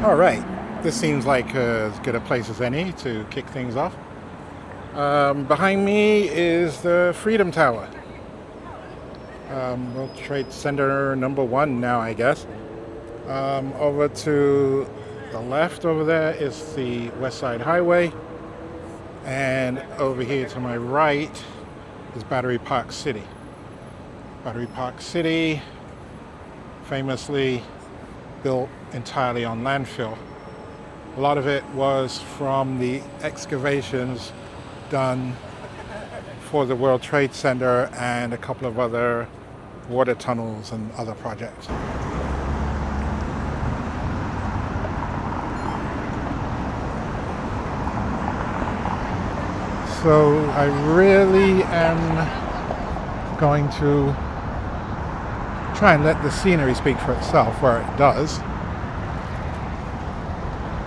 All right, this seems like as good a place as any to kick things off. Behind me is the Freedom Tower, World Trade Center number one now, I guess. Over to the left over there is the West Side Highway, and over here to my right is Battery Park City. Battery Park City, famously built entirely on landfill. A lot of it was from the excavations done for the World Trade Center and a couple of other water tunnels and other projects. So I really am going to try and let the scenery speak for itself where it does.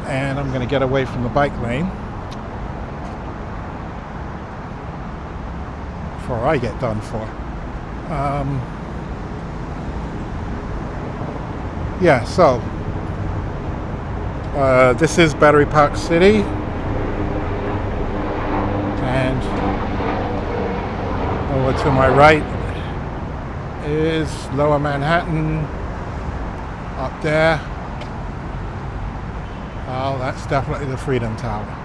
And I'm going to get away from the bike lane before I get done for. So this is Battery Park City, and over to my right is Lower Manhattan. Up there, oh, that's definitely the Freedom Tower.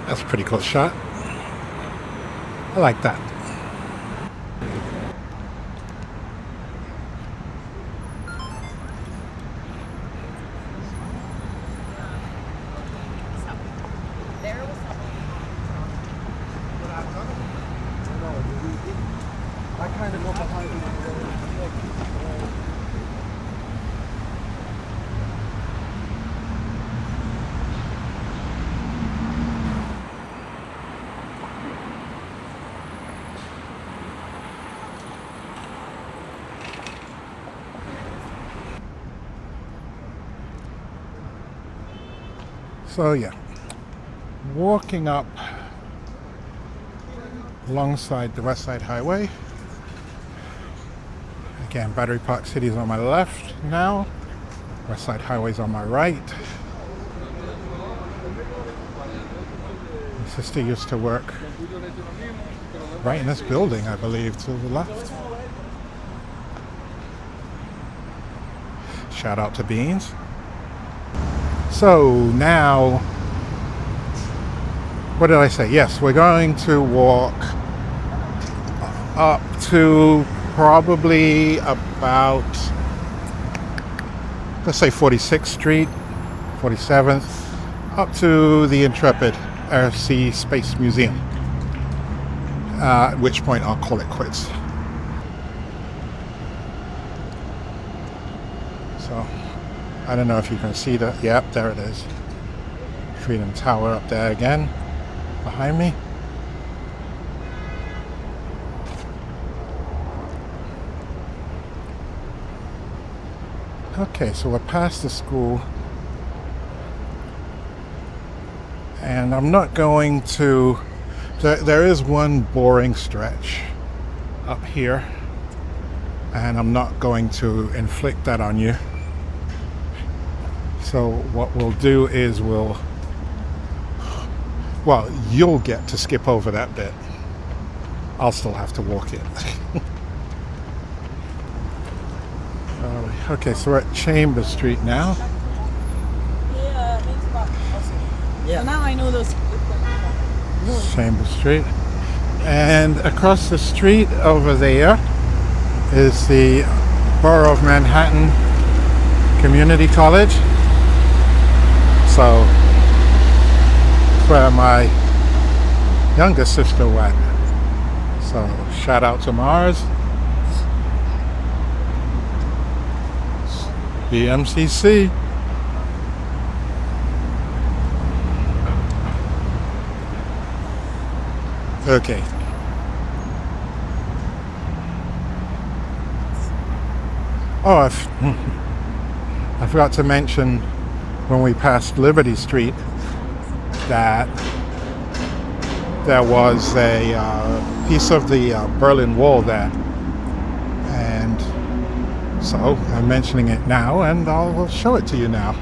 That's a pretty cool shot. I like that. So yeah, walking up alongside the West Side Highway. Again, Battery Park City is on my left now. West Side Highway is on my right. My sister used to work right in this building, I believe, to the left. Shout out to Beans. So now, what did I say? Yes, we're going to walk up to probably about, let's say 46th Street, 47th, up to the Intrepid RC Space Museum, at which point I'll call it quits. So, I don't know if you can see that. Yep, there it is. Freedom Tower up there again, behind me. Okay, so we're past the school. And I'm not going to... There is one boring stretch up here. And I'm not going to inflict that on you. So what we'll do is you'll get to skip over that bit. I'll still have to walk it. Okay, so we're at Chambers Street now. So now I know those. Chambers Street. And across the street over there is the Borough of Manhattan Community College. So that's where my younger sister went. So shout out to Mars. The MCC. Okay. Oh, I forgot to mention when we passed Liberty Street that there was a piece of the Berlin Wall there. And so I'm mentioning it now, and I'll show it to you now.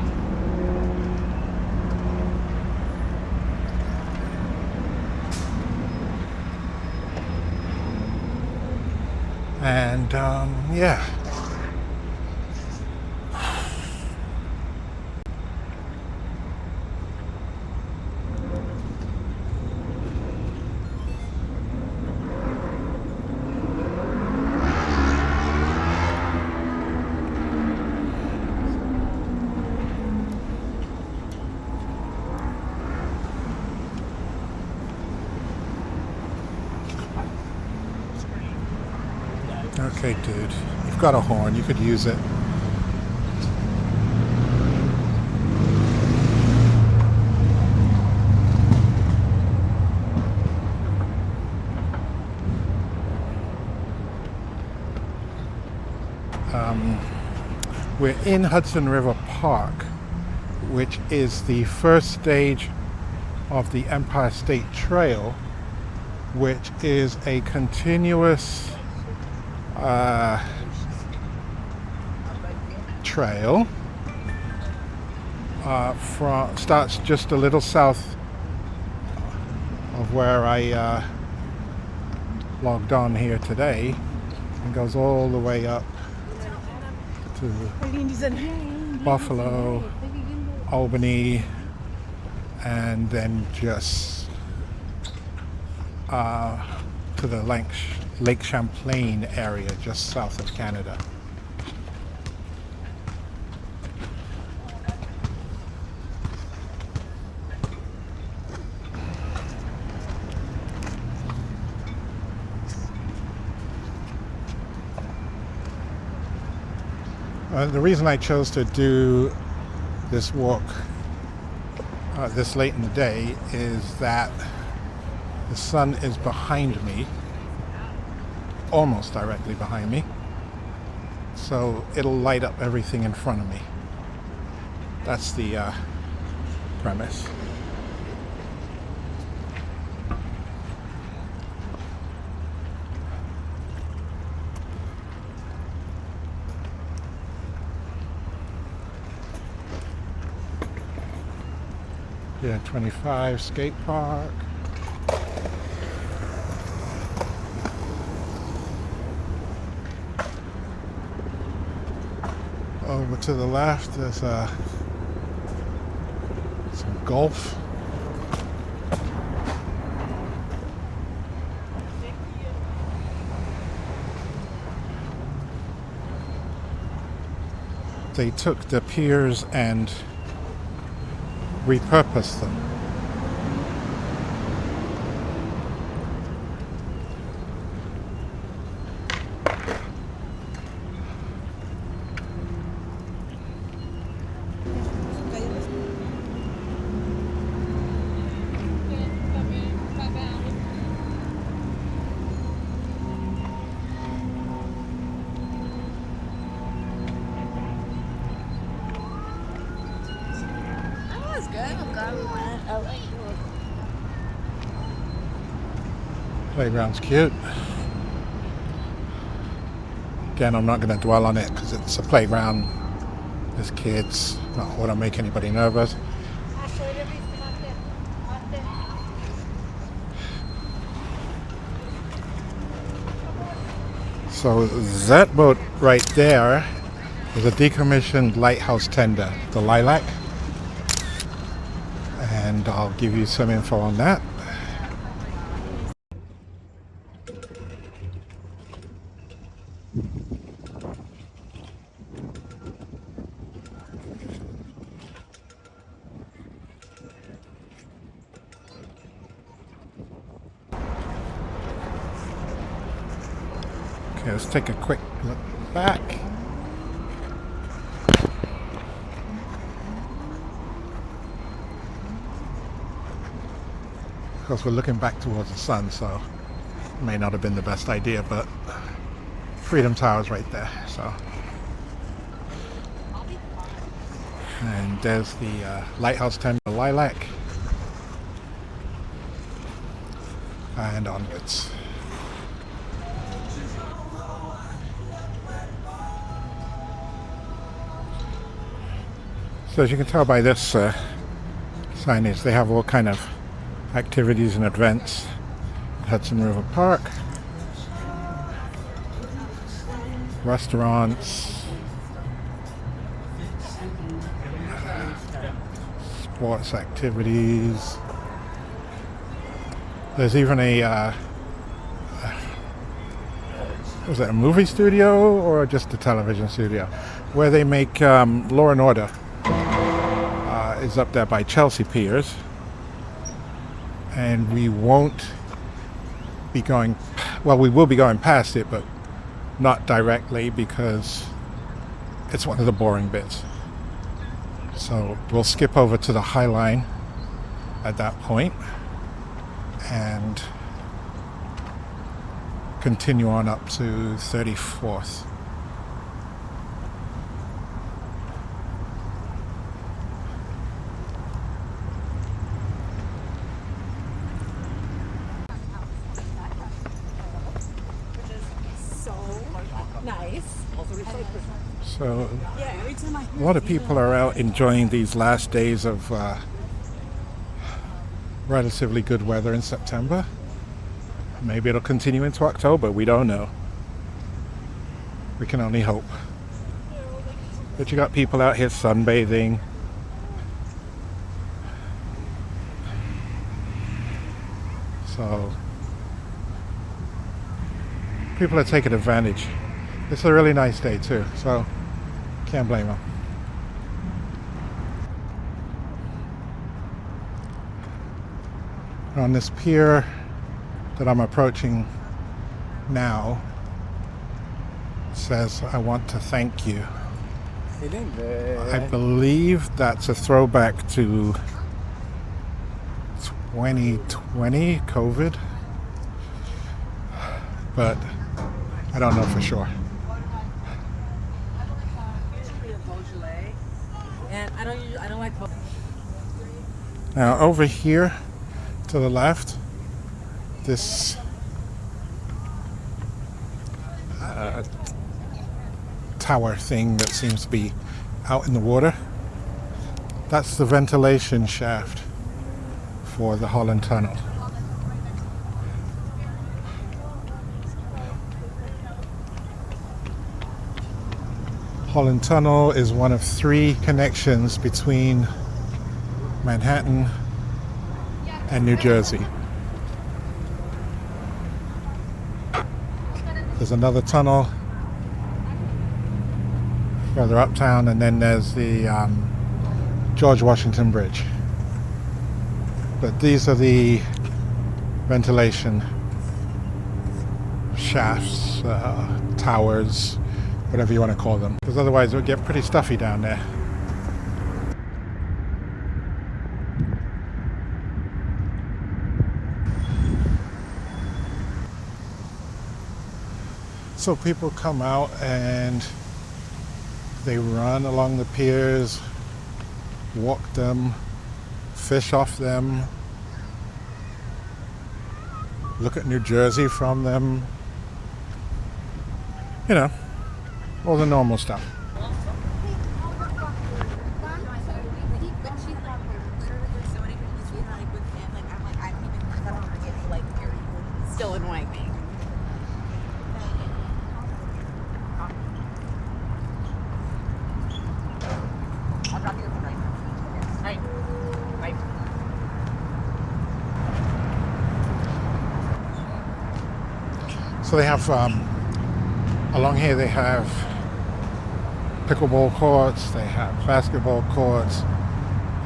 And yeah. Okay, dude. You've got a horn. You could use it. We're in Hudson River Park, which is the first stage of the Empire State Trail, which is a continuous trail starts just a little south of where I logged on here today and goes all the way up to Buffalo, Albany, and then just to the Lake Champlain area just south of Canada. The reason I chose to do this walk this late in the day is that the sun is behind me, almost directly behind me, so it'll light up everything in front of me. That's the premise. Yeah, 25 skate park. Over to the left, there's some golf. They took the piers and repurposed them. Playground's cute. Again, I'm not going to dwell on it because it's a playground. There's kids. Not want to make anybody nervous. So that boat right there is a decommissioned lighthouse tender, the Lilac. And and I'll give you some info on that. Okay, let's take a quick look back. Of course, we're looking back towards the sun, so it may not have been the best idea, but Freedom Tower's right there, so. And there's the Lighthouse Terminal Lilac. And onwards. So as you can tell by this signage, they have all kind of activities and events at Hudson River Park. Restaurants, sports activities. There's even a was it a movie studio or just a television studio where they make Law and Order. Is up there by Chelsea Piers, and we won't be going, well, we will be going past it, but not directly because it's one of the boring bits. So we'll skip over to the High Line at that point and continue on up to 34th. So a lot of people are out enjoying these last days of relatively good weather in September. Maybe it'll continue into October, we don't know. We can only hope. But you got people out here sunbathing. So people are taking advantage. It's a really nice day too, so can't blame them. On this pier that I'm approaching now, it says, "I want to thank you." I believe that's a throwback to 2020 COVID, but I don't know for sure. And I don't like. Now over here to the left, this tower thing that seems to be out in the water, that's the ventilation shaft for the Holland Tunnel. Holland Tunnel is one of 3 connections between Manhattan and New Jersey. There's another tunnel further uptown, and then there's the George Washington Bridge. But these are the ventilation shafts, towers, whatever you want to call them, because otherwise it would get pretty stuffy down there. So people come out and they run along the piers, walk them, fish off them, look at New Jersey from them, you know, all the normal stuff. Still annoying me. So they have, along here they have pickleball courts, they have basketball courts,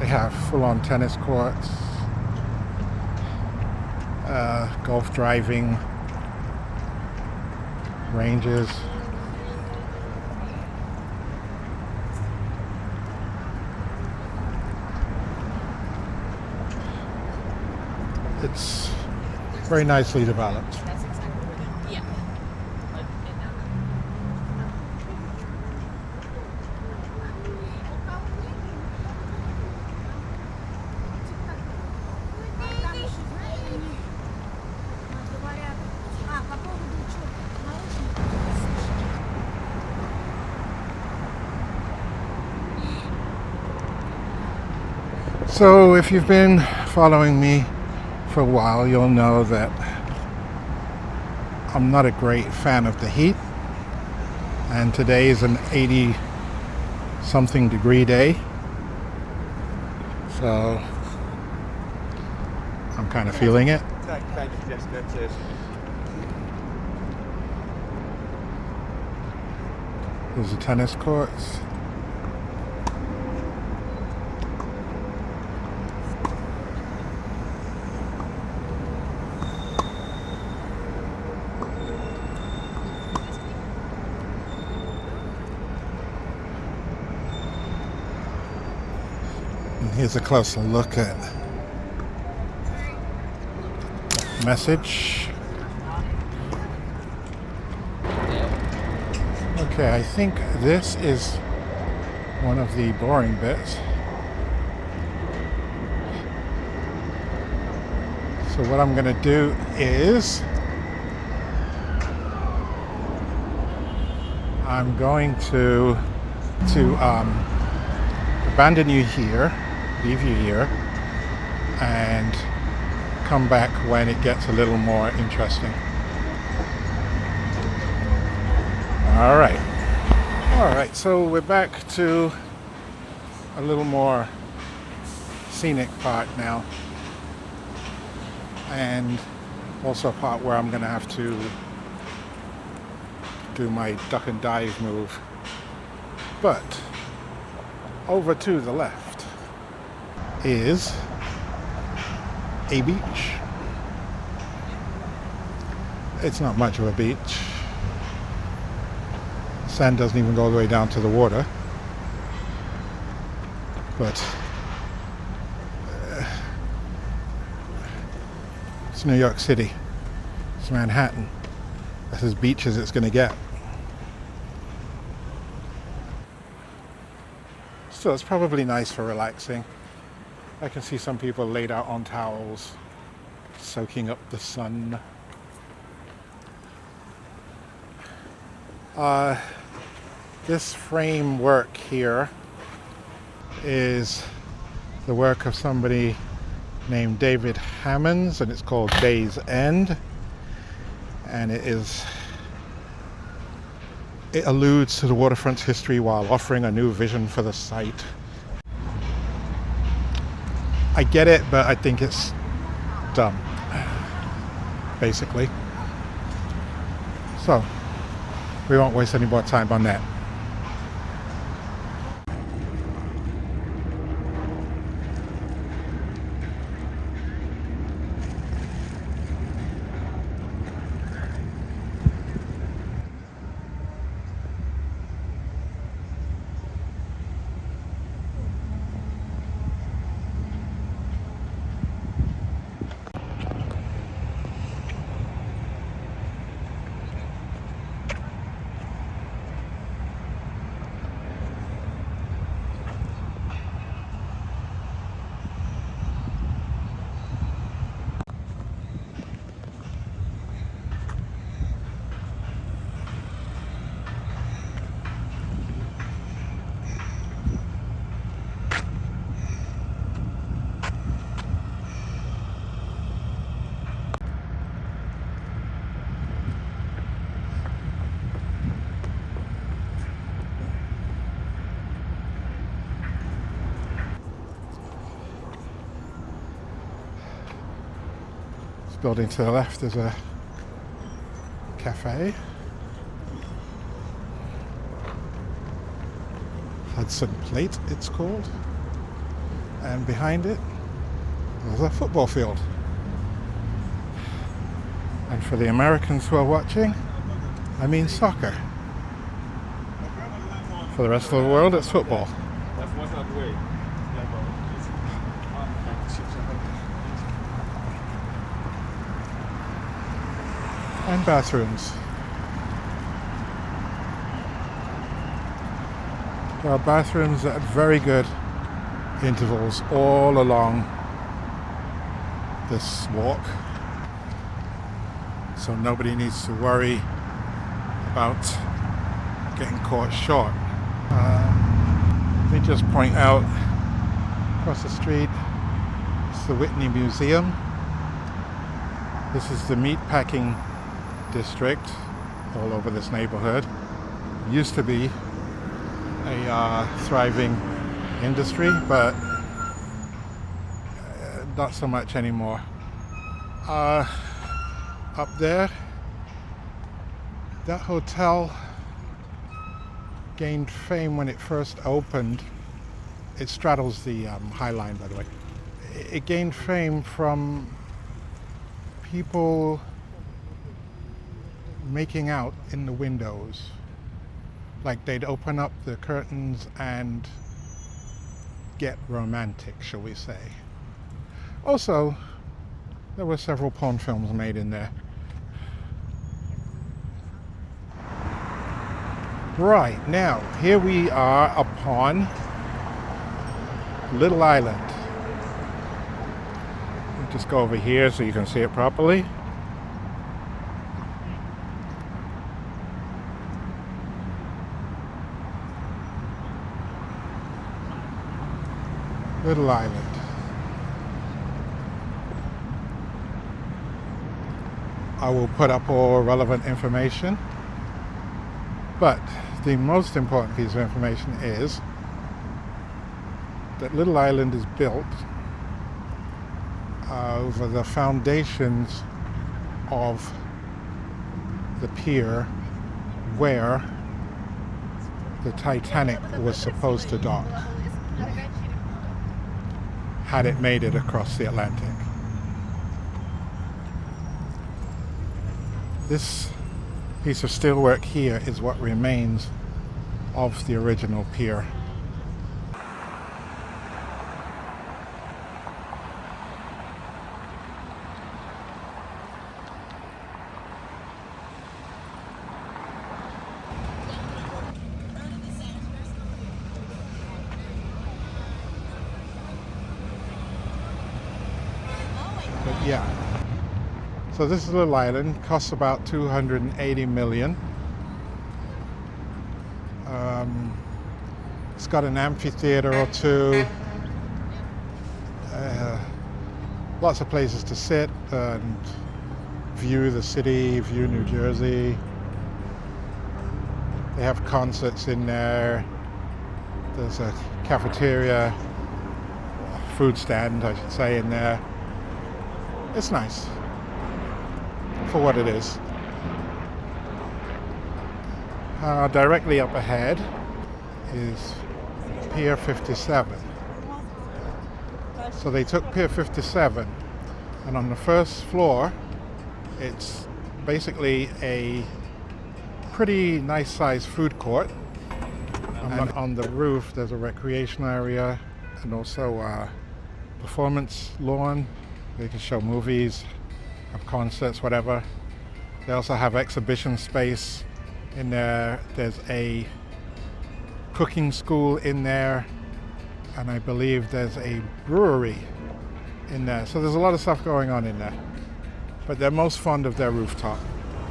they have full-on tennis courts, golf driving ranges. It's very nicely developed. That's exactly where the, yeah. Like, in that. So if you've been following me for a while, you'll know that I'm not a great fan of the heat, and today is an 80 something degree day, so I'm kind of feeling it. Thank you, Jessica. Cheers. There's the tennis courts. And here's a closer look at the message. Okay, I think this is one of the boring bits. So what I'm going to do is I'm going to abandon you here, leave you here, and come back when it gets a little more interesting. All right, so we're back to a little more scenic part now, and also a part where I'm gonna have to do my duck and dive move. But over to the left is a beach. It's not much of a beach. Sand doesn't even go all the way down to the water, but it's New York City. It's Manhattan. That's as beach as it's going to get. So it's probably nice for relaxing. I can see some people laid out on towels, soaking up the sun. This framework here is the work of somebody named David Hammonds, and it's called Day's End. And it alludes to the waterfront's history while offering a new vision for the site. I get it, but I think it's dumb, basically. So we won't waste any more time on that. Building to the left is a cafe. Hudson Plate, it's called. And behind it, there's a football field. And for the Americans who are watching, I mean soccer. For the rest of the world, it's football. And bathrooms. There are bathrooms at very good intervals all along this walk, so nobody needs to worry about getting caught short. Let me just point out, across the street is the Whitney Museum. This is the meatpacking district all over this neighborhood. Used to be a thriving industry, but not so much anymore. Up there, that hotel gained fame when it first opened. It straddles the High Line, by the way. It gained fame from people making out in the windows. Like they'd open up the curtains and get romantic, shall we say. Also, there were several porn films made in there. Right, now, here we are upon Little Island. Let me just go over here so you can see it properly. Little Island. I will put up all relevant information, but the most important piece of information is that Little Island is built over the foundations of the pier where the Titanic was supposed to dock, had it made it across the Atlantic. This piece of steelwork here is what remains of the original pier. But yeah. So this is Little Island, costs about $280 million. It's got an amphitheater or two, lots of places to sit and view the city, view New Jersey. They have concerts in there. There's a cafeteria, food stand, I should say, in there. It's nice for what it is. Directly up ahead is Pier 57. So they took Pier 57, and on the first floor it's basically a pretty nice sized food court, and on the roof there's a recreation area and also a performance lawn where you can show movies, have concerts, whatever. They also have exhibition space in there. There's a cooking school in there, and I believe there's a brewery in there. So there's a lot of stuff going on in there, but they're most fond of their rooftop.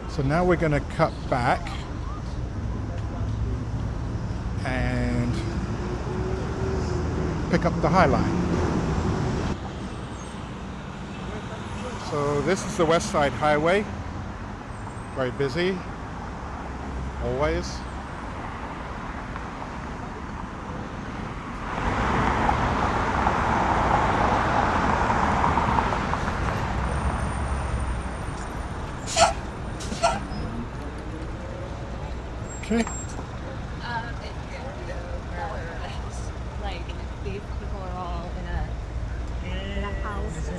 So now we're going to cut back and pick up the High Line. So this is the West Side Highway, very busy, always. she? Like these people are all in a house.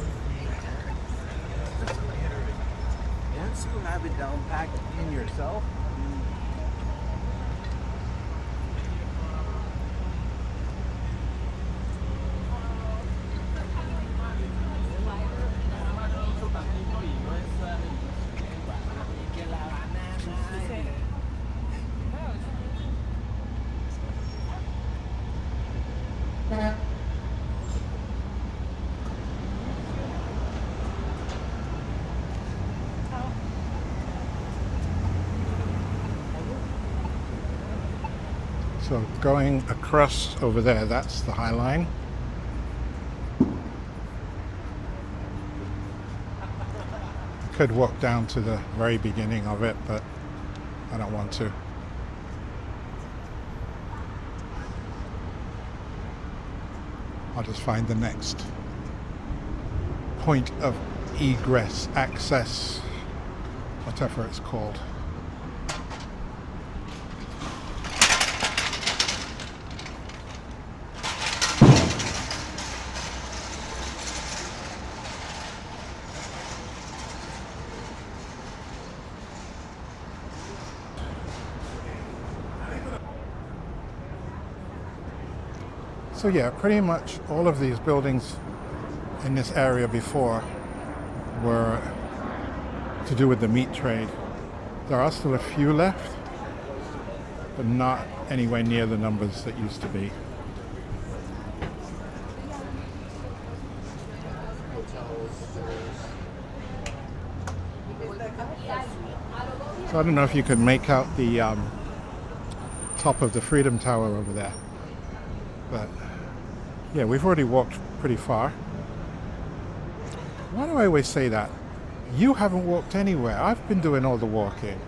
Once you have it down packed in yourself, So going across over there, that's the High Line. Could walk down to the very beginning of it, but I don't want to. I'll just find the next point of egress, access, whatever it's called. So yeah, pretty much all of these buildings in this area before were to do with the meat trade. There are still a few left, but not anywhere near the numbers that used to be. So I don't know if you can make out the top of the Freedom Tower over there, but yeah, we've already walked pretty far. Why do I always say that? You haven't walked anywhere. I've been doing all the walking.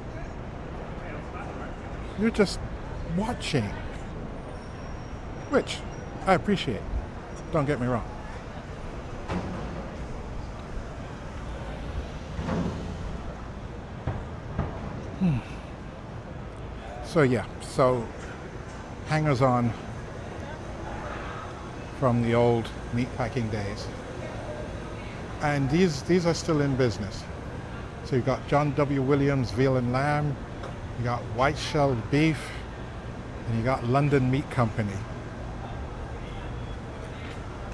You're just watching, which I appreciate. Don't get me wrong. So yeah, so hangers on from the old meatpacking days. And these are still in business. So you've got John W. Williams Veal and Lamb, you got White Shelled Beef, and you got London Meat Company.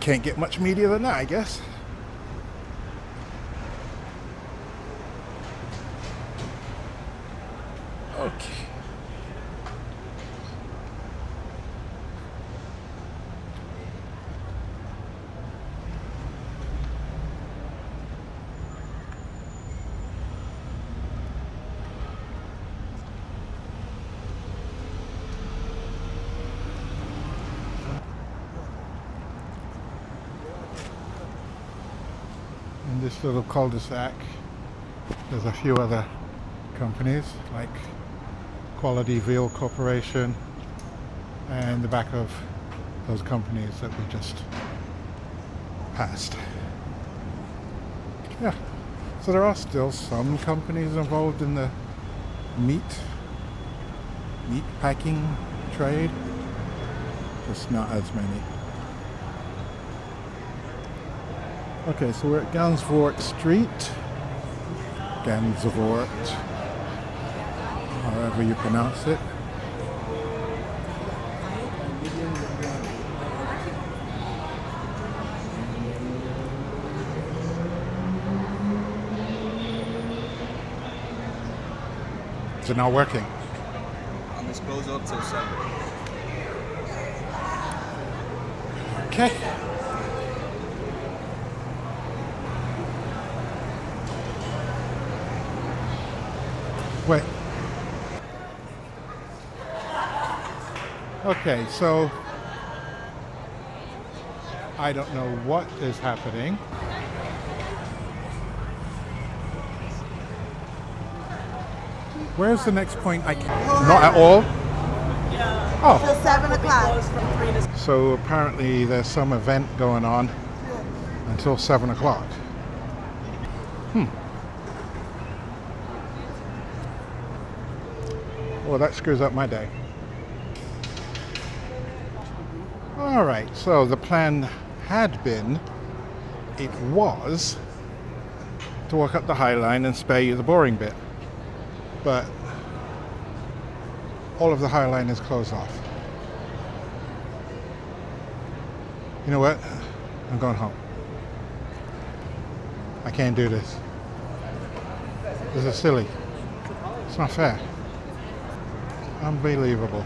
Can't get much meatier than that, I guess. Okay. In this little cul-de-sac, there's a few other companies like Quality Veal Corporation and the back of those companies that we just passed. Yeah, so there are still some companies involved in the meat packing trade, just not as many. Okay, so we're at Gansevoort Street. Gansevoort, however you pronounce it. Is it not working? it's closed up till 7. Okay. Wait. Okay, so I don't know what is happening. Where's the next point? I can't. Not at all? Oh. Till 7 o'clock. So apparently there's some event going on until 7 o'clock. Well, that screws up my day. All right, so the plan had been, it was, to walk up the High Line and spare you the boring bit. But all of the High Line is closed off. You know what? I'm going home. I can't do this. This is silly. It's not fair. Unbelievable.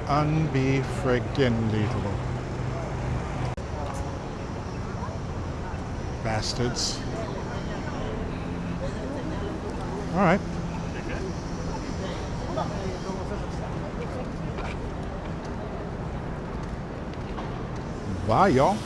Unbe-friggin-lievable. Bastards. All right. Bye, y'all.